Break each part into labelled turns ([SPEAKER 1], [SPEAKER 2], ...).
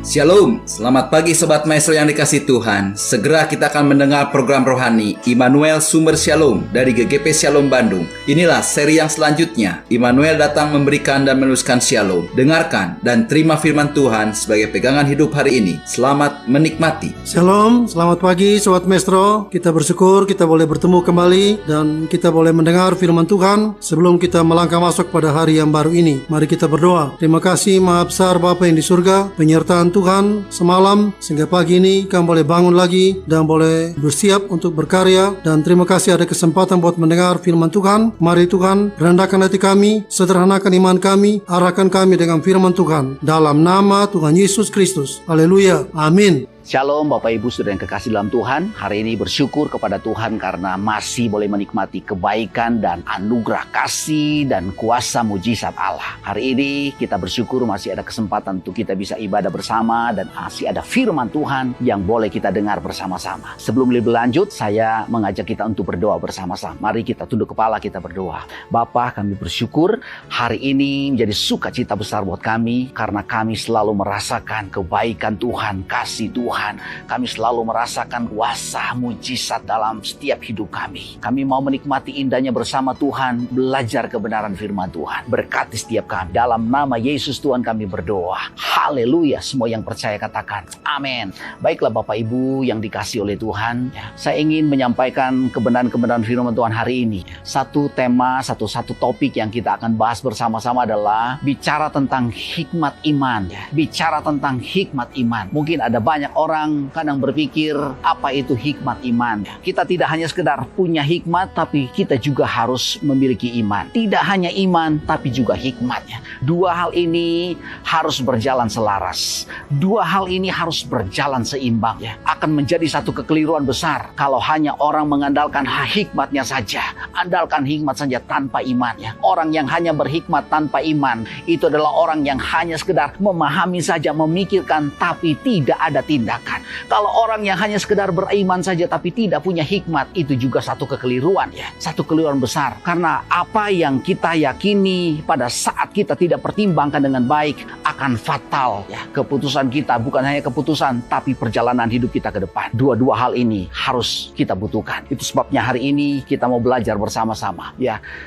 [SPEAKER 1] Shalom, selamat pagi Sobat Maestro yang dikasihi Tuhan. Segera kita akan mendengar program rohani Immanuel Sumber Shalom dari GGP Shalom Bandung. Inilah seri yang selanjutnya. Immanuel datang memberikan dan meneruskan Shalom. Dengarkan dan terima firman Tuhan sebagai pegangan hidup hari ini. Selamat menikmati.
[SPEAKER 2] Shalom, selamat pagi Sobat Maestro. Kita bersyukur kita boleh bertemu kembali dan kita boleh mendengar firman Tuhan sebelum kita melangkah masuk pada hari yang baru ini. Mari kita berdoa. Terima kasih Maha Besar Bapa yang di surga, penyertaan Tuhan semalam sehingga pagi ini kami boleh bangun lagi dan boleh bersiap untuk berkarya, dan terima kasih ada kesempatan buat mendengar firman Tuhan. Mari Tuhan rendahkan hati kami, sederhanakan iman kami, arahkan kami dengan firman Tuhan dalam nama Tuhan Yesus Kristus. Haleluya, amin.
[SPEAKER 3] Shalom Bapak Ibu Saudara yang kekasih dalam Tuhan. Hari ini bersyukur kepada Tuhan karena masih boleh menikmati kebaikan dan anugerah kasih dan kuasa mujizat Allah. Hari ini kita bersyukur masih ada kesempatan untuk kita bisa ibadah bersama dan masih ada firman Tuhan yang boleh kita dengar bersama-sama. Sebelum lebih lanjut, saya mengajak kita untuk berdoa bersama-sama. Mari kita tunduk kepala, kita berdoa. Bapa, kami bersyukur hari ini menjadi sukacita besar buat kami karena kami selalu merasakan kebaikan Tuhan, kasih Tuhan. Kami selalu merasakan kuasa mujizat dalam setiap hidup kami. Kami mau menikmati indahnya bersama Tuhan, belajar kebenaran firman Tuhan. Berkati setiap kami. Dalam nama Yesus Tuhan kami berdoa. Haleluya. Semua yang percaya katakan amin. Baiklah Bapak Ibu yang dikasih oleh Tuhan, saya ingin menyampaikan kebenaran-kebenaran firman Tuhan hari ini. Satu tema, satu topik yang kita akan bahas bersama-sama adalah bicara tentang hikmat iman. Bicara tentang hikmat iman. Mungkin ada banyak orang kadang berpikir apa itu hikmat iman. Kita tidak hanya sekedar punya hikmat, tapi kita juga harus memiliki iman. Tidak hanya iman, tapi juga hikmatnya. Dua hal ini harus berjalan selaras. Dua hal ini harus berjalan seimbang. Akan menjadi satu kekeliruan besar kalau hanya orang mengandalkan hikmatnya saja. Andalkan hikmat saja tanpa iman. Orang yang hanya berhikmat tanpa iman, itu adalah orang yang hanya sekedar memahami saja, memikirkan, tapi tidak ada tindakan. Kalau orang yang hanya sekedar beriman saja tapi tidak punya hikmat, itu juga satu kekeliruan Satu kekeliruan besar. Karena apa yang kita yakini pada saat kita tidak pertimbangkan dengan baik akan fatal Keputusan kita bukan hanya keputusan, tapi perjalanan hidup kita ke depan. Dua hal ini harus kita butuhkan. Itu sebabnya hari ini kita mau belajar bersama-sama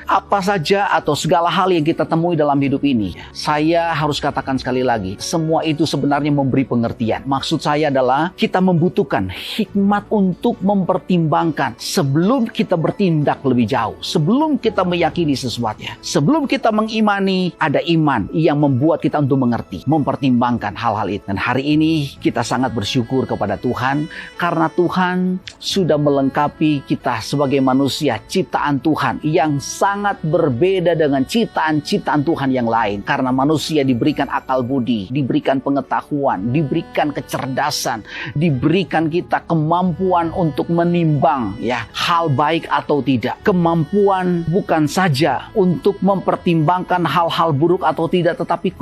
[SPEAKER 3] Apa saja atau segala hal yang kita temui dalam hidup ini, saya harus katakan sekali lagi, semua itu sebenarnya memberi pengertian. Maksud saya adalah kita membutuhkan hikmat untuk mempertimbangkan sebelum kita bertindak lebih jauh, sebelum kita meyakini sesuatu, sebelum kita mengimani. Ada iman yang membuat kita untuk mengerti, mempertimbangkan hal-hal itu. Dan hari ini kita sangat bersyukur kepada Tuhan karena Tuhan sudah melengkapi kita sebagai manusia ciptaan Tuhan yang sangat berbeda dengan ciptaan-ciptaan Tuhan yang lain. Karena manusia diberikan akal budi, diberikan pengetahuan, diberikan kecerdasan, diberikan kita kemampuan untuk menimbang hal baik atau tidak. Kemampuan bukan saja untuk mempertimbangkan hal-hal buruk atau tidak, tetapi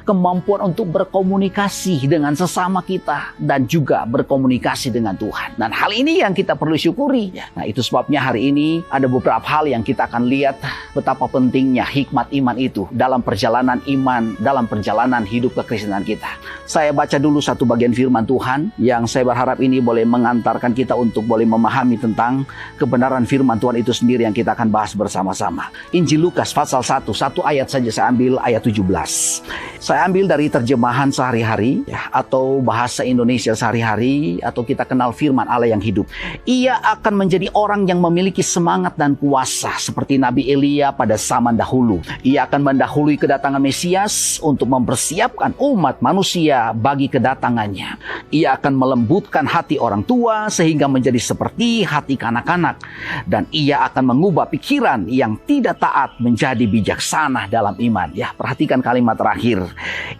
[SPEAKER 3] kemampuan untuk berkomunikasi dengan sesama kita dan juga berkomunikasi dengan Tuhan. Dan hal ini yang kita perlu syukuri. Nah, itu sebabnya hari ini ada beberapa hal yang kita akan lihat betapa pentingnya hikmat iman itu dalam perjalanan iman, dalam perjalanan hidup kekristenan kita. Saya baca dulu satu bagian firman Tuhan yang saya berharap ini boleh mengantarkan kita untuk boleh memahami tentang kebenaran firman Tuhan itu sendiri yang kita akan bahas bersama-sama. Injil Lukas pasal 1, satu ayat saja saya ambil, ayat 17. Saya ambil dari terjemahan sehari-hari atau bahasa Indonesia sehari-hari, atau kita kenal firman Allah yang hidup. Ia akan menjadi orang yang memiliki semangat dan kuasa seperti Nabi Elia pada zaman dahulu. Ia akan mendahului kedatangan Mesias untuk mempersiapkan umat manusia bagi kedatangannya. Ia akan melembutkan hati orang tua sehingga menjadi seperti hati kanak-kanak, dan ia akan mengubah pikiran yang tidak taat menjadi bijaksana dalam iman. Perhatikan kalimat terakhir.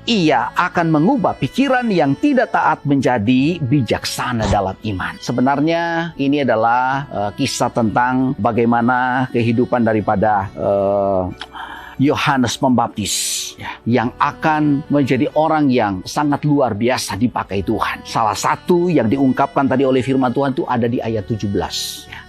[SPEAKER 3] Ia akan mengubah pikiran yang tidak taat menjadi bijaksana dalam iman. Sebenarnya ini adalah kisah tentang bagaimana kehidupan daripada Yohanes Pembaptis yang akan menjadi orang yang sangat luar biasa dipakai Tuhan. Salah satu yang diungkapkan tadi oleh firman Tuhan itu ada di ayat 17.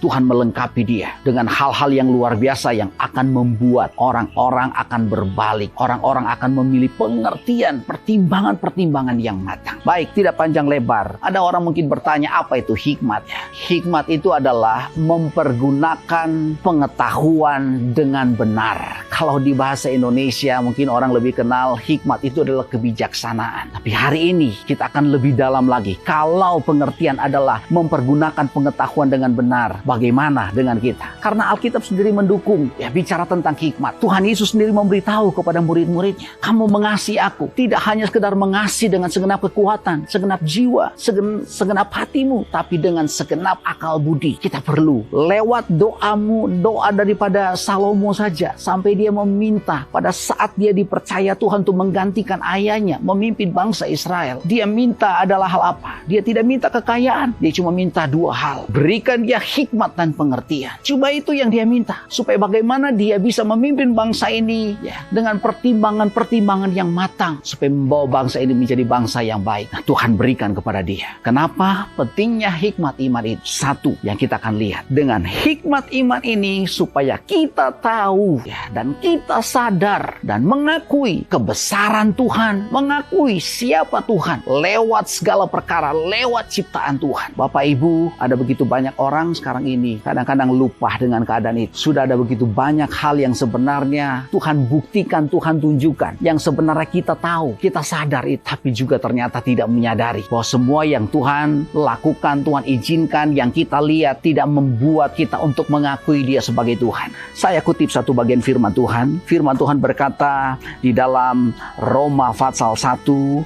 [SPEAKER 3] Tuhan melengkapi dia dengan hal-hal yang luar biasa yang akan membuat orang-orang akan berbalik. Orang-orang akan memilih pengertian, pertimbangan-pertimbangan yang matang. Baik, tidak panjang lebar. Ada orang mungkin bertanya, apa itu hikmat? Hikmat itu adalah mempergunakan pengetahuan dengan benar. Kalau di bahasa Indonesia mungkin orang lebih kenal hikmat itu adalah kebijaksanaan. Tapi hari ini kita akan lebih dalam lagi. Kalau pengertian adalah mempergunakan pengetahuan dengan benar, bagaimana dengan kita? Karena Alkitab sendiri mendukung bicara tentang hikmat. Tuhan Yesus sendiri memberitahu kepada murid-muridnya, kamu mengasihi aku tidak hanya sekedar mengasihi dengan segenap kekuatan, segenap jiwa, segenap hatimu, tapi dengan segenap akal budi. Kita perlu lewat doa daripada Salomo saja, sampai dia meminta pada saat dia dipercaya Tuhan untuk menggantikan ayahnya memimpin bangsa Israel. Dia minta adalah hal apa? Dia tidak minta kekayaan, dia cuma minta dua hal. Berikan dia hikmat dan pengertian. Cuma itu yang dia minta, supaya bagaimana dia bisa memimpin bangsa ini dengan pertimbangan-pertimbangan yang matang, supaya membawa bangsa ini menjadi bangsa yang baik. Nah, Tuhan berikan kepada dia. Kenapa pentingnya hikmat iman itu? Satu yang kita akan lihat, dengan hikmat iman ini supaya kita tahu dan kita sadar dan mengakui kebesaran Tuhan, mengakui siapa Tuhan lewat segala perkara, lewat ciptaan Tuhan. Bapak Ibu, ada begitu banyak orang sekarang ini kadang-kadang lupa dengan keadaan itu. Sudah ada begitu banyak hal yang sebenarnya Tuhan buktikan, Tuhan tunjukkan, yang sebenarnya kita tahu, kita sadar itu, tapi juga ternyata tidak menyadari bahwa semua yang Tuhan lakukan, Tuhan izinkan, yang kita lihat tidak membuat kita untuk mengakui Dia sebagai Tuhan. Saya kutip satu bagian firman Tuhan. Firman Tuhan berkata di dalam Roma pasal 1,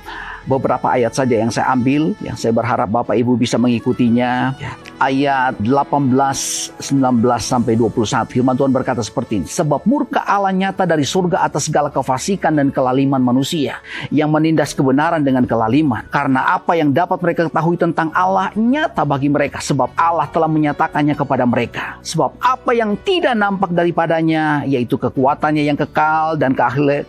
[SPEAKER 3] beberapa ayat saja yang saya ambil, yang saya berharap Bapak Ibu bisa mengikutinya. Ayat 18, 19 sampai 21. Firman Tuhan berkata seperti ini. Sebab murka Allah nyata dari surga atas segala kefasikan dan kelaliman manusia, yang menindas kebenaran dengan kelaliman. Karena apa yang dapat mereka ketahui tentang Allah nyata bagi mereka, sebab Allah telah menyatakannya kepada mereka. Sebab apa yang tidak nampak daripadanya, yaitu kekuatannya yang kekal dan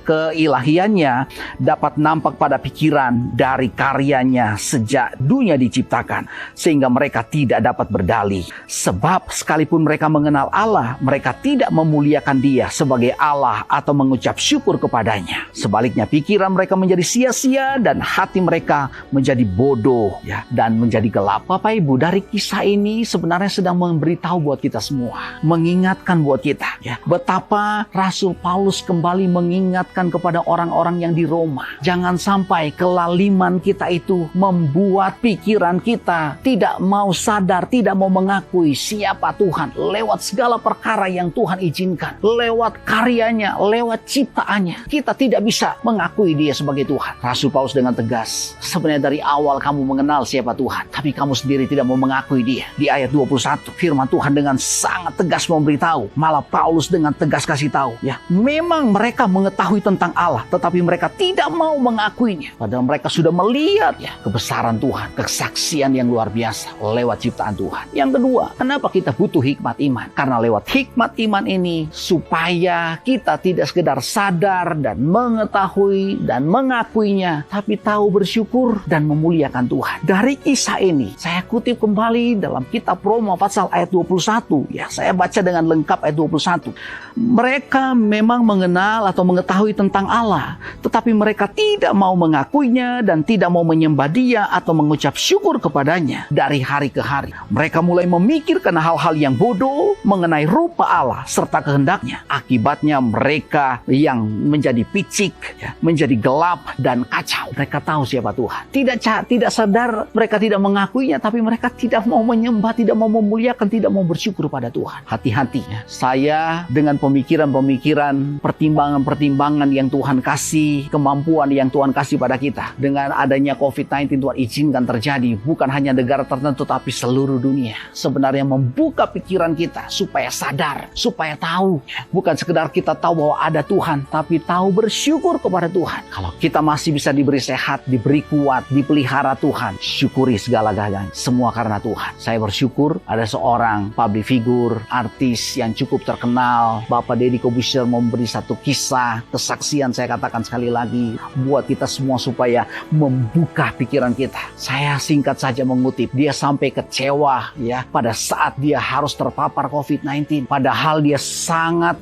[SPEAKER 3] keilahiannya, dapat nampak pada pikiran dari karyanya sejak dunia diciptakan, sehingga mereka tidak dapat berdalih. Sebab sekalipun mereka mengenal Allah, mereka tidak memuliakan Dia sebagai Allah atau mengucap syukur kepadanya. Sebaliknya pikiran mereka menjadi sia-sia dan hati mereka menjadi bodoh dan menjadi gelap. Bapak Ibu, dari kisah ini sebenarnya sedang memberitahu buat kita semua, mengingatkan buat kita betapa Rasul Paulus kembali mengingatkan kepada orang-orang yang di Roma. Jangan sampai kelaliman kita itu membuat pikiran kita tidak mau sadar, tidak mau mengakui siapa Tuhan lewat segala perkara yang Tuhan izinkan, lewat karyanya, lewat ciptaannya. Kita tidak bisa mengakui Dia sebagai Tuhan. Rasul Paulus dengan tegas, sebenarnya dari awal kamu mengenal siapa Tuhan, tapi kamu sendiri tidak mau mengakui Dia. Di ayat 21, firman Tuhan dengan sangat tegas memberitahu, malah Paulus dengan tegas kasih tahu, memang mereka mengetahui tentang Allah, tetapi mereka tidak mau mengakuinya. Padahal mereka sudah melihat kebesaran Tuhan, kesaksian yang luar biasa lewat ciptaan Tuhan. Yang kedua, kenapa kita butuh hikmat iman? Karena lewat hikmat iman ini supaya kita tidak sekedar sadar dan mengetahui dan mengakuinya, tapi tahu bersyukur dan memuliakan Tuhan. Dari kisah ini saya kutip kembali dalam kitab Roma pasal ayat 21. Saya baca dengan lengkap ayat 21. Mereka memang mengenal atau mengetahui tentang Allah, tetapi mereka tidak mau mengakuinya dan tidak mau menyembah Dia atau mengucap syukur kepadanya. Dari hari ke hari mereka mulai memikirkan hal-hal yang bodoh mengenai rupa Allah serta kehendaknya. Akibatnya mereka yang menjadi picik, menjadi gelap dan kacau. Mereka tahu siapa Tuhan. Tidak sadar, mereka tidak mengakuinya, tapi mereka tidak mau menyembah, tidak mau memuliakan, tidak mau bersyukur pada Tuhan. Hati-hati saya dengan pemikiran-pemikiran, pertimbangan-pertimbangan yang Tuhan kasih, kemampuan yang Tuhan kasih pada kita. Dengan adanya COVID-19 Tuhan izinkan terjadi, bukan hanya negara tertentu tapi seluruh dunia. Sebenarnya membuka pikiran kita supaya sadar, supaya tahu. Bukan sekedar kita tahu bahwa ada Tuhan, tapi tahu bersyukur kepada Tuhan. Kalau kita masih bisa diberi sehat, diberi kuat, dipelihara Tuhan, syukuri segala-galanya. Semua karena Tuhan. Saya bersyukur ada seorang public figure, artis yang cukup terkenal, Bapak Deddy Corbuzier, memberi satu kisah, kesaksian, saya katakan sekali lagi, buat kita semua supaya membuka pikiran kita. Saya singkat saja mengutip, dia sampai kecewa kecewa ya pada saat dia harus terpapar COVID-19. Padahal dia sangat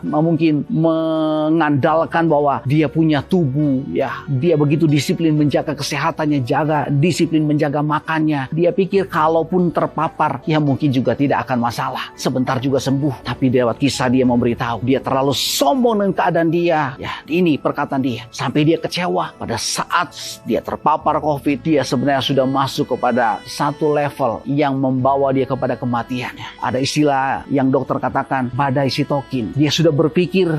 [SPEAKER 3] mungkin mengandalkan bahwa dia punya tubuh ya. Dia begitu disiplin menjaga kesehatannya, disiplin menjaga makannya. Dia pikir kalaupun terpapar ya mungkin juga tidak akan masalah. Sebentar juga sembuh. Tapi lewat kisah dia memberitahu dia terlalu sombong dengan keadaan dia. Ya, ini perkataan dia. Sampai dia kecewa pada saat dia terpapar COVID, dia sebenarnya sudah masuk kepada satu level yang membawa dia kepada kematian. Ada istilah yang dokter katakan badai sitokin. Dia sudah berpikir,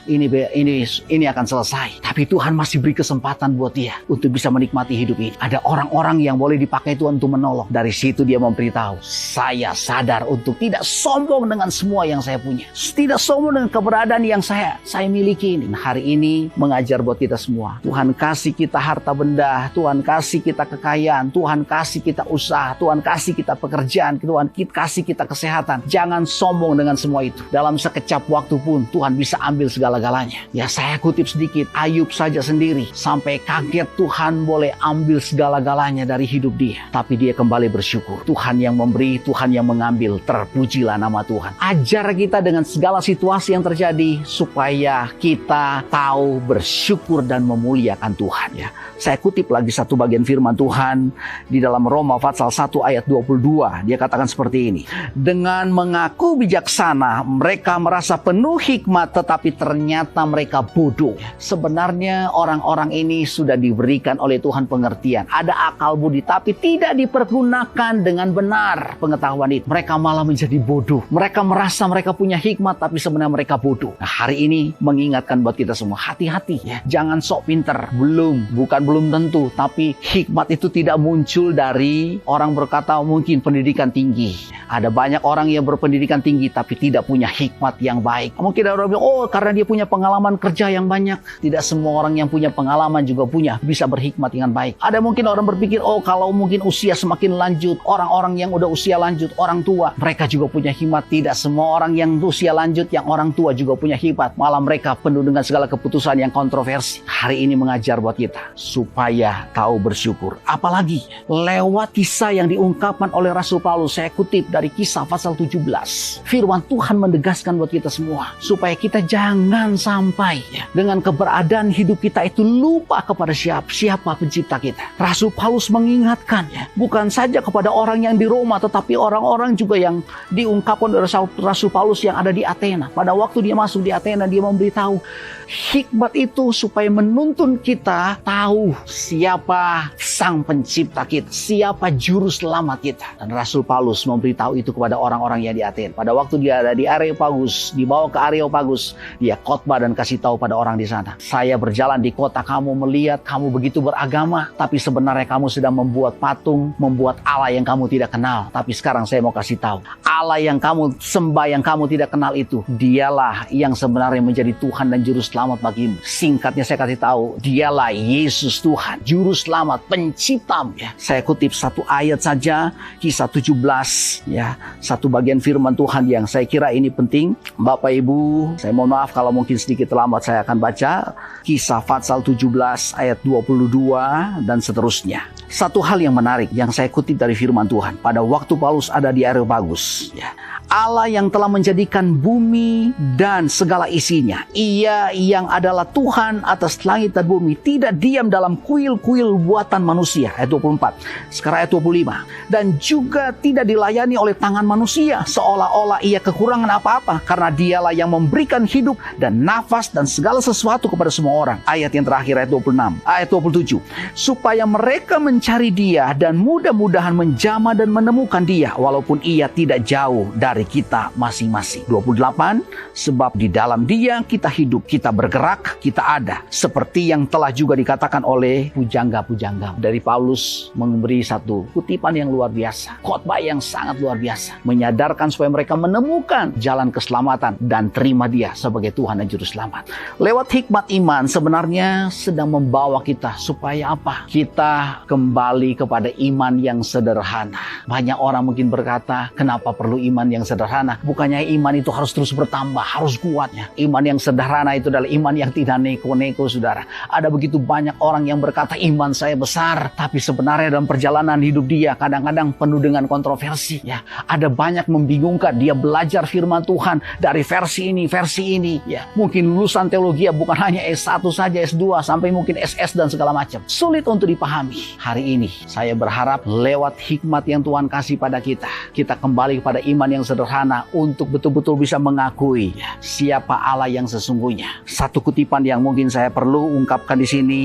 [SPEAKER 3] ini akan selesai. Tapi Tuhan masih beri kesempatan buat dia untuk bisa menikmati hidup ini. Ada orang-orang yang boleh dipakai Tuhan untuk menolong. Dari situ dia memberitahu, saya sadar untuk tidak sombong dengan semua yang saya punya. Tidak sombong dengan keberadaan yang saya miliki ini. Nah, hari ini mengajar buat kita semua. Tuhan kasih kita harta benda, Tuhan kasih kita kekayaan, Tuhan kasih kita usaha, Tuhan kasih kita pekerjaan, Tuhan kasih kita kesehatan. Jangan sombong dengan semua itu. Dalam sekejap waktu pun Tuhan bisa ambil segala-galanya. Ya, saya kutip sedikit, Ayub saja sendiri sampai kaget Tuhan boleh ambil segala-galanya dari hidup dia. Tapi dia kembali bersyukur. Tuhan yang memberi, Tuhan yang mengambil. Terpujilah nama Tuhan. Ajar kita dengan segala situasi yang terjadi supaya kita tahu bersyukur dan memuliakan Tuhan ya. Saya kutip lagi satu bagian firman Tuhan di dalam Roma pasal 1 ayat 22. Dia katakan seperti ini. Dengan mengaku bijaksana, mereka merasa penuh hikmat tetapi ternyata mereka bodoh. Sebenarnya orang-orang ini sudah diberikan oleh Tuhan pengertian. Ada akal budi tapi tidak dipergunakan dengan benar pengetahuan itu. Mereka malah menjadi bodoh. Mereka merasa mereka punya hikmat tapi sebenarnya mereka bodoh. Nah, hari ini mengingatkan buat kita semua, hati-hati ya. Jangan sok pinter. Belum tentu, tapi hikmat itu tidak muncul dari orang berkata mungkin pendidikan tinggi. Ada banyak orang yang berpendidikan tinggi tapi tidak punya hikmat yang baik. Mungkin ada orang bilang, karena dia punya pengalaman kerja yang banyak. Tidak semua orang yang punya pengalaman juga bisa berhikmat dengan baik. Ada mungkin orang berpikir, kalau mungkin usia semakin lanjut, orang-orang yang udah usia lanjut, orang tua, mereka juga punya hikmat. Tidak semua orang yang usia lanjut, yang orang tua juga punya hikmat. Malah mereka penuh dengan segala keputusan yang kontroversi. Hari ini mengajar buat kita supaya tahu bersyukur. Apalagi lewat kisah yang diungkapkan oleh Rasul Paulus. Saya kutip dari Kisah pasal 17. Firman Tuhan menegaskan buat kita semua supaya kita jangan sampai dengan keberadaan hidup kita itu lupa kepada siapa pencipta kita. Rasul Paulus mengingatkan bukan saja kepada orang yang di Roma, tetapi orang-orang juga yang diungkapkan oleh Rasul Paulus yang ada di Athena. Pada waktu dia masuk di Athena, dia memberitahu hikmat itu supaya menuntun kita tahu siapa sang pencipta kita, siapa juru selamat kita. Dan Rasul Paulus memberitahu itu kepada orang-orang yang di Athena. Pada waktu dia ada di Areopagus, dibawa ke Areopagus, dia khotbah dan kasih tahu pada orang di sana. Saya berjalan di kota, kamu melihat kamu begitu beragama, tapi sebenarnya kamu sedang membuat patung, membuat Allah yang kamu tidak kenal. Tapi sekarang saya mau kasih tahu, Allah yang kamu sembah, yang kamu tidak kenal itu, dialah yang sebenarnya menjadi Tuhan dan juru selamat bagimu. Singkatnya saya kasih tahu, dialah Yesus Tuhan, juru selamat, penciptamu. Saya kutip satu ayat saja, Kisah 17 satu bagian firman Tuhan yang saya kira ini penting. Bapak Ibu, saya mohon maaf kalau mungkin sedikit terlambat, saya akan baca Kisah pasal 17 ayat 22 dan seterusnya. Satu hal yang menarik yang saya kutip dari firman Tuhan. Pada waktu Paulus ada di Areopagus, Allah yang telah menjadikan bumi dan segala isinya, Ia yang adalah Tuhan atas langit dan bumi, tidak diam dalam kuil-kuil buatan manusia. Ayat 24. Sekarang ayat 25. Dan juga tidak dilayani oleh tangan manusia, seolah-olah Ia kekurangan apa-apa, karena Dialah yang memberikan hidup dan nafas dan segala sesuatu kepada semua orang. Ayat yang terakhir, ayat 26. Ayat 27. Supaya mereka mencari Dia dan mudah-mudahan menjamah dan menemukan Dia, walaupun Ia tidak jauh dari kita masing-masing. 28. Sebab di dalam Dia kita hidup, kita bergerak, kita ada. Seperti yang telah juga dikatakan oleh pujangga-pujangga. Dari Paulus memberi satu kutipan yang luar biasa, khotbah yang sangat luar biasa, menyadarkan supaya mereka menemukan jalan keselamatan dan terima Dia sebagai Tuhan dan Juru Selamat. Lewat hikmat iman sebenarnya sedang membawa kita supaya apa? Kita kembali kembali kepada iman yang sederhana. Banyak orang mungkin berkata, kenapa perlu iman yang sederhana? Bukannya iman itu harus terus bertambah, harus kuatnya. Iman yang sederhana itu adalah iman yang tidak neko-neko, saudara. Ada begitu banyak orang yang berkata iman saya besar, tapi sebenarnya dalam perjalanan hidup dia kadang-kadang penuh dengan kontroversi. Ya, ada banyak membingungkan. Dia belajar firman Tuhan dari versi ini. Ya, mungkin lulusan teologi bukan hanya S1 saja, S2 sampai mungkin SS dan segala macam. Sulit untuk dipahami. Hari ini saya berharap lewat hikmat yang Tuhan kasih pada kita kembali kepada iman yang sederhana untuk betul-betul bisa mengakui siapa Allah yang sesungguhnya. Satu kutipan yang mungkin saya perlu ungkapkan di sini,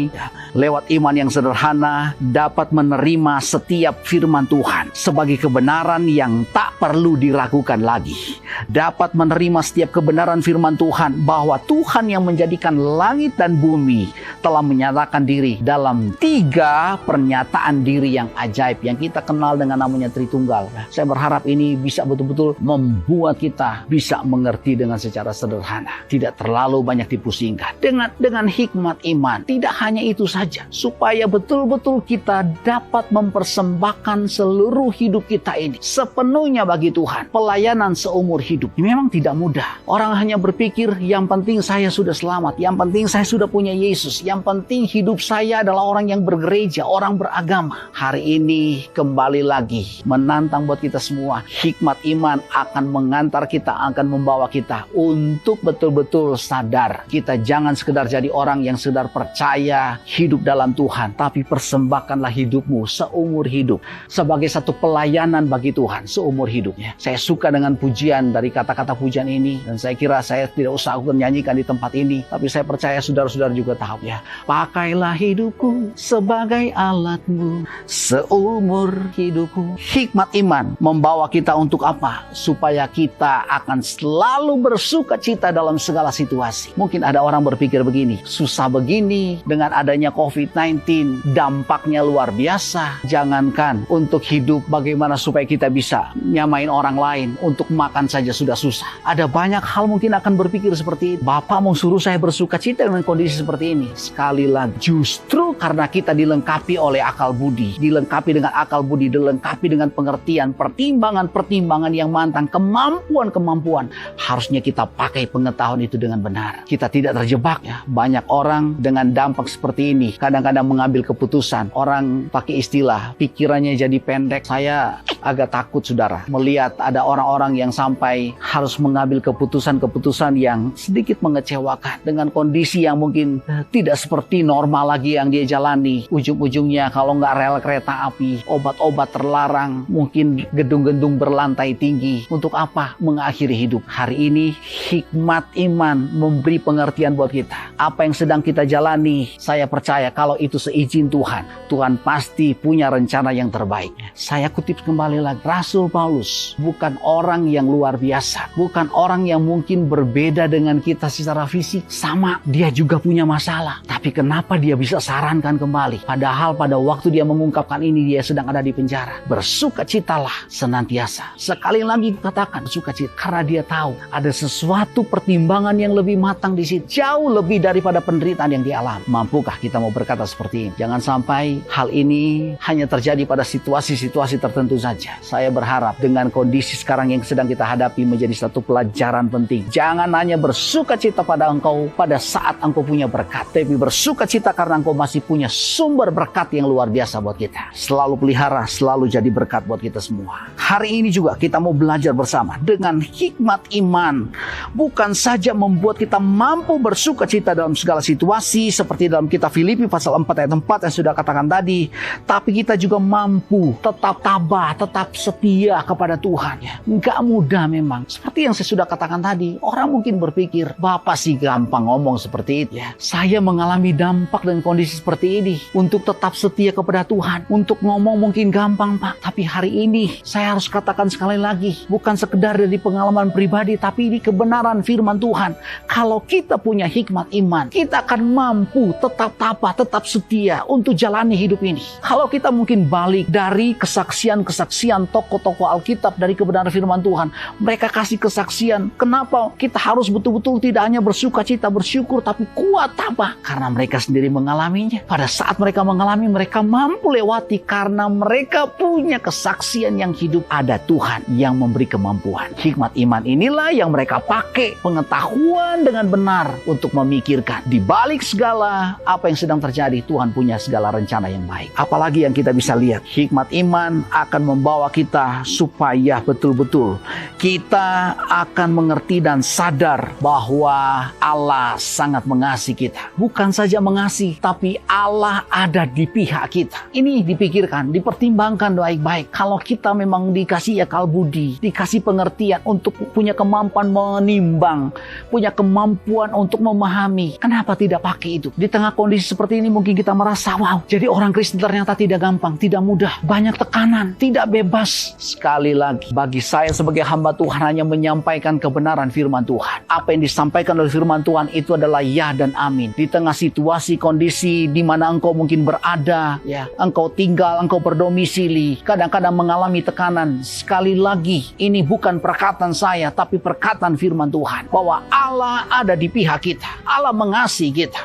[SPEAKER 3] lewat iman yang sederhana dapat menerima setiap firman Tuhan sebagai kebenaran yang tak perlu diragukan lagi. Dapat menerima setiap kebenaran firman Tuhan bahwa Tuhan yang menjadikan langit dan bumi telah menyatakan diri dalam 3 pernyataan diri yang ajaib yang kita kenal dengan namanya Tritunggal. Saya berharap ini bisa betul-betul membuat kita bisa mengerti dengan secara sederhana, tidak terlalu banyak dipusingkan dengan hikmat iman. Tidak hanya itu saja, supaya betul-betul kita dapat mempersembahkan seluruh hidup kita ini sepenuhnya bagi Tuhan. Pelayanan seumur hidup memang tidak mudah. Orang hanya berpikir yang penting saya sudah selamat, yang penting saya sudah punya Yesus, yang penting hidup saya adalah orang yang bergereja, orang beragama. Hari ini kembali lagi menantang buat kita semua. Hikmat iman akan mengantar kita, akan membawa kita untuk betul-betul sadar. Kita jangan sekedar jadi orang yang sekedar percaya hidup dalam Tuhan, tapi persembahkanlah hidupmu seumur hidup sebagai satu pelayanan bagi Tuhan seumur hidupnya. Saya suka dengan pujian dari kata-kata pujian ini, dan saya kira saya tidak usah nyanyikan di tempat ini, tapi saya percaya saudara-saudara juga tahu ya. Pakailah hidupku sebagai alatmu seumur hidupku. Hikmat iman membawa kita untuk apa? Supaya kita akan selalu bersuka cita dalam segala situasi. Mungkin ada orang berpikir begini, susah begini dengan adanya COVID-19, dampaknya luar biasa. Jangankan untuk hidup, bagaimana supaya kita bisa nyamain orang lain, untuk makan saja sudah susah. Ada banyak hal mungkin akan berpikir seperti, Bapak mau suruh saya bersuka cita dengan kondisi seperti ini. Sekali lagi, justru karena kita dilengkapi oleh akal budi, dilengkapi dengan akal budi, dilengkapi dengan pengertian, pertimbangan yang matang, kemampuan, harusnya kita pakai pengetahuan itu dengan benar. Kita tidak terjebak ya. Banyak orang dengan dampak seperti ini kadang-kadang mengambil keputusan. Orang pakai istilah, pikirannya jadi pendek. Saya agak takut saudara melihat ada orang-orang yang sampai harus mengambil keputusan-keputusan yang sedikit mengecewakan dengan kondisi yang mungkin tidak seperti normal lagi yang dia jalani. Ujung-ujungnya kalau nggak rel kereta api, obat-obat terlarang, mungkin gedung-gedung berlantai tinggi. Untuk apa? Mengakhiri hidup. Hari ini hikmat iman memberi pengertian buat kita. Apa yang sedang kita jalani, saya percaya kalau itu seizin Tuhan, Tuhan pasti punya rencana yang terbaik. Saya kutip kembali lagi, Rasul Paulus bukan orang yang luar biasa, bukan orang yang mungkin berbeda dengan kita secara fisik. Sama, dia juga punya masalah. Tapi kenapa dia bisa sarankan kembali? Padahal pada waktu dia mengungkapkan ini, dia sedang ada di penjara. Bersukacitalah senantiasa. Sekali lagi katakan bersukacita, karena dia tahu ada sesuatu pertimbangan yang lebih matang di situ, jauh lebih daripada penderitaan yang dialami. Mampukah kita mau berkata seperti ini? Jangan sampai hal ini hanya terjadi pada situasi-situasi tertentu saja. Saya berharap dengan kondisi sekarang yang sedang kita hadapi menjadi satu pelajaran penting. Jangan hanya bersukacita pada engkau pada saat engkau punya berkat, tapi bersukacita karena engkau masih punya sumber berkat yang luar biasa buat kita. Selalu pelihara, selalu jadi berkat buat kita semua. Hari ini juga kita mau belajar bersama dengan hikmat iman. Bukan saja membuat kita mampu bersukacita dalam segala situasi seperti dalam kitab Filipi pasal 4 ayat 4 yang sudah katakan tadi, tapi kita juga mampu tetap tabah, tetap setia kepada Tuhan. Enggak mudah memang. Seperti yang saya sudah katakan tadi, orang mungkin berpikir, Bapak sih gampang ngomong seperti itu ya. Saya mengalami dampak dan kondisi seperti ini. Untuk tetap setia kepada Tuhan, untuk ngomong mungkin gampang Pak, tapi hari ini saya harus katakan sekali lagi, bukan sekedar dari pengalaman pribadi, tapi ini kebenaran firman Tuhan. Kalau kita punya hikmat iman, iman, kita akan mampu tetap tabah, tetap setia untuk jalani hidup ini. Kalau kita mungkin balik dari kesaksian-kesaksian tokoh-tokoh Alkitab dari kebenaran firman Tuhan, mereka kasih kesaksian. Kenapa kita harus betul-betul tidak hanya bersukacita, bersyukur, tapi kuat tabah? Karena mereka sendiri mengalaminya. Pada saat mereka mengalami, mereka mampu lewati karena mereka punya kesaksian yang hidup. Ada Tuhan yang memberi kemampuan. Hikmat iman inilah yang mereka pakai, pengetahuan dengan benar untuk memikirkan di balik segala apa yang sedang terjadi, Tuhan punya segala rencana yang baik. Apalagi yang kita bisa lihat, hikmat iman akan membawa kita supaya betul-betul kita akan mengerti dan sadar bahwa Allah sangat mengasihi kita. Bukan saja mengasihi, tapi Allah ada di pihak kita. Ini dipikirkan, dipertimbangkan baik-baik. Kalau kita memang dikasih akal budi, dikasih pengertian untuk punya kemampuan menimbang, punya kemampuan untuk memahami, kenapa tidak pakai itu? Di tengah kondisi seperti ini mungkin kita merasa, wow, jadi orang Kristen ternyata tidak gampang, tidak mudah, banyak tekanan, tidak bebas. Sekali lagi, bagi saya sebagai hamba Tuhan hanya menyampaikan kebenaran firman Tuhan. Apa yang disampaikan oleh firman Tuhan itu adalah ya dan amin. Di tengah situasi, kondisi di mana engkau mungkin berada, ya, engkau tinggal, engkau berdomisili, kadang-kadang mengalami tekanan. Sekali lagi, ini bukan perkataan saya, tapi perkataan firman Tuhan, bahwa Allah ada di pihak kita. Allah mengasihi kita.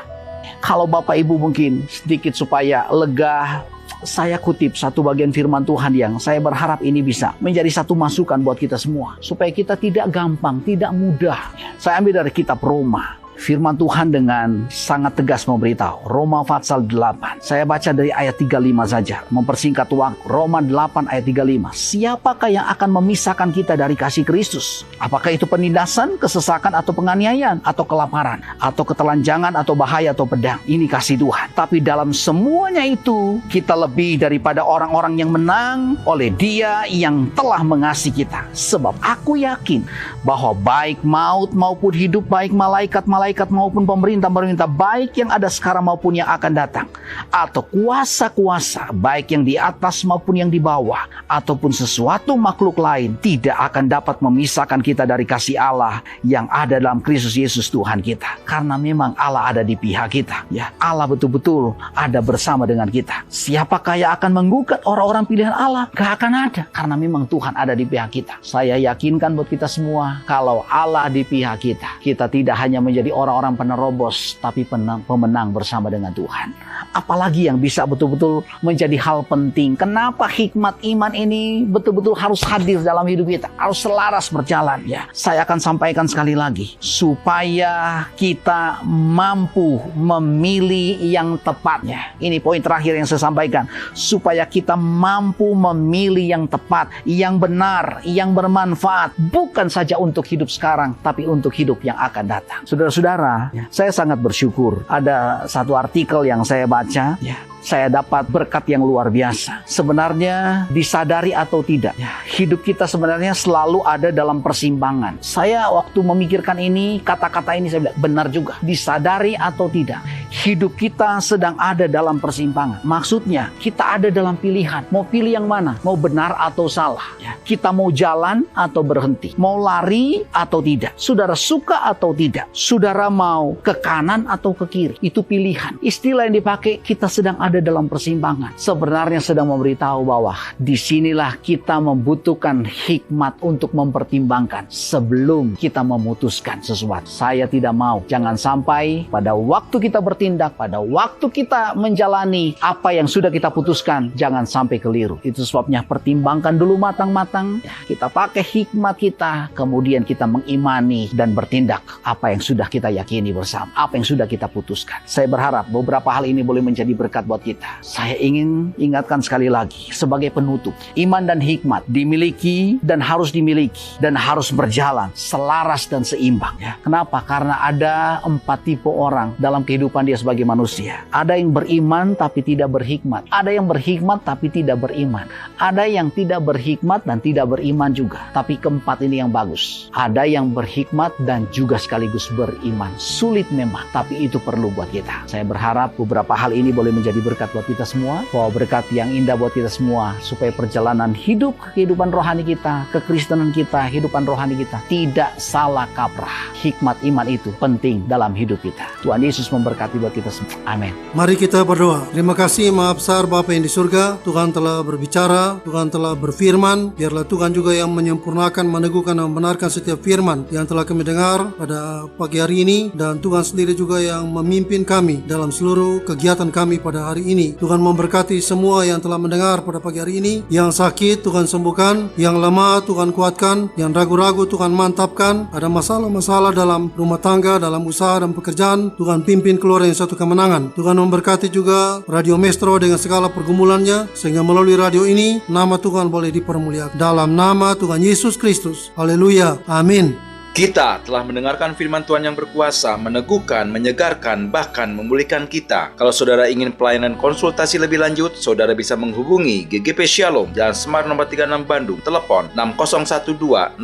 [SPEAKER 3] Kalau Bapak Ibu mungkin sedikit supaya lega, saya kutip satu bagian firman Tuhan yang saya berharap ini bisa menjadi satu masukan buat kita semua, supaya kita tidak gampang, tidak mudah. Saya ambil dari kitab Roma. Firman Tuhan dengan sangat tegas memberitahu, Roma pasal 8. Saya baca dari ayat 35 saja, mempersingkat waktu. Roma 8 ayat 35. Siapakah yang akan memisahkan kita dari kasih Kristus? Apakah itu penindasan, kesesakan, atau penganiayaan, atau kelaparan, atau ketelanjangan, atau bahaya, atau pedang? Ini kasih Tuhan. Tapi dalam semuanya itu, kita lebih daripada orang-orang yang menang oleh Dia yang telah mengasihi kita. Sebab aku yakin bahwa baik maut maupun hidup, baik malaikat maupun pemerintah baik yang ada sekarang maupun yang akan datang, atau kuasa-kuasa baik yang di atas maupun yang di bawah, ataupun sesuatu makhluk lain, tidak akan dapat memisahkan kita dari kasih Allah yang ada dalam Kristus Yesus Tuhan kita. Karena memang Allah ada di pihak kita, ya. Allah betul-betul ada bersama dengan kita. Siapakah yang akan menggugat orang-orang pilihan Allah? Gak akan ada, karena memang Tuhan ada di pihak kita. Saya yakinkan buat kita semua, kalau Allah di pihak kita, kita tidak hanya menjadi orang-orang penerobos, tapi pemenang bersama dengan Tuhan. Apalagi yang bisa betul-betul menjadi hal penting. Kenapa hikmat iman ini betul-betul harus hadir dalam hidup kita, harus selaras berjalan, ya. Saya akan sampaikan sekali lagi, supaya kita mampu memilih yang tepatnya. Ini poin terakhir yang saya sampaikan, supaya kita mampu memilih yang tepat, yang benar, yang bermanfaat, bukan saja untuk hidup sekarang, tapi untuk hidup yang akan datang. Saudara-saudara, saya sangat bersyukur. Ada satu artikel yang saya baca, saya dapat berkat yang luar biasa. Sebenarnya disadari atau tidak, hidup kita sebenarnya selalu ada dalam persimpangan. Saya waktu memikirkan ini, kata-kata ini saya bilang, benar juga. Disadari atau tidak, hidup kita sedang ada dalam persimpangan. Maksudnya, kita ada dalam pilihan. Mau pilih yang mana? Mau benar atau salah? Kita mau jalan atau berhenti? Mau lari atau tidak? Saudara suka atau tidak? Saudara mau ke kanan atau ke kiri? Itu pilihan. Istilah yang dipakai, kita sedang ada dalam persimpangan. Sebenarnya sedang memberitahu bahwa disinilah kita membutuhkan hikmat untuk mempertimbangkan sebelum kita memutuskan sesuatu. Saya tidak mau, jangan sampai pada waktu kita bertindak, pada waktu kita menjalani apa yang sudah kita putuskan, jangan sampai keliru. Itu sebabnya pertimbangkan dulu matang-matang, kita pakai hikmat kita, kemudian kita mengimani dan bertindak apa yang sudah kita yakini bersama, apa yang sudah kita putuskan. Saya berharap beberapa hal ini boleh menjadi berkat buat kita. Saya ingin ingatkan sekali lagi sebagai penutup, iman dan hikmat dimiliki dan harus dimiliki dan harus berjalan selaras dan seimbang, ya. Kenapa? Karena ada 4 tipe orang dalam kehidupan dia sebagai manusia. Ada yang beriman tapi tidak berhikmat, ada yang berhikmat tapi tidak beriman, ada yang tidak berhikmat dan tidak beriman juga. Tapi keempat ini yang bagus, ada yang berhikmat dan juga sekaligus beriman. Sulit memang, tapi itu perlu buat kita. Saya berharap beberapa hal ini boleh menjadi berkat buat kita semua, bahwa berkat yang indah buat kita semua, supaya perjalanan hidup, kehidupan rohani kita, kekristenan kita, kehidupan rohani kita tidak salah kaprah. Hikmat iman itu penting dalam hidup kita. Tuhan Yesus memberkati buat kita semua. Amin.
[SPEAKER 2] Mari kita berdoa. Terima kasih Maha Besar Bapa yang di surga. Tuhan telah berbicara, Tuhan telah berfirman. Biarlah Tuhan juga yang menyempurnakan, meneguhkan dan membenarkan setiap firman yang telah kami dengar pada pagi hari ini. Dan Tuhan sendiri juga yang memimpin kami dalam seluruh kegiatan kami pada hari ini. Tuhan memberkati semua yang telah mendengar pada pagi hari ini. Yang sakit Tuhan sembuhkan, yang lemah Tuhan kuatkan, yang ragu-ragu Tuhan mantapkan. Ada masalah-masalah dalam rumah tangga, dalam usaha dan pekerjaan, Tuhan pimpin keluar yang satu kemenangan. Tuhan memberkati juga Radio Maestro dengan segala pergumulannya, sehingga melalui radio ini nama Tuhan boleh dipermuliakan. Dalam nama Tuhan Yesus Kristus. Haleluya. Amin.
[SPEAKER 1] Kita telah mendengarkan firman Tuhan yang berkuasa, meneguhkan, menyegarkan, bahkan memulihkan kita. Kalau saudara ingin pelayanan konsultasi lebih lanjut, saudara bisa menghubungi GGP Shalom, Jalan Semar nomor 36 Bandung, telepon 6012-604.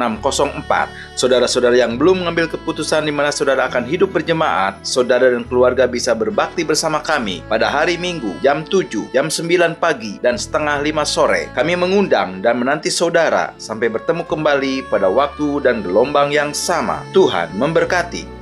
[SPEAKER 1] Saudara-saudara yang belum mengambil keputusan di mana saudara akan hidup berjemaat, saudara dan keluarga bisa berbakti bersama kami pada hari Minggu, jam 7, jam 9 pagi, dan setengah 5 sore. Kami mengundang dan menanti saudara sampai bertemu kembali pada waktu dan gelombang yang sama. Tuhan memberkati.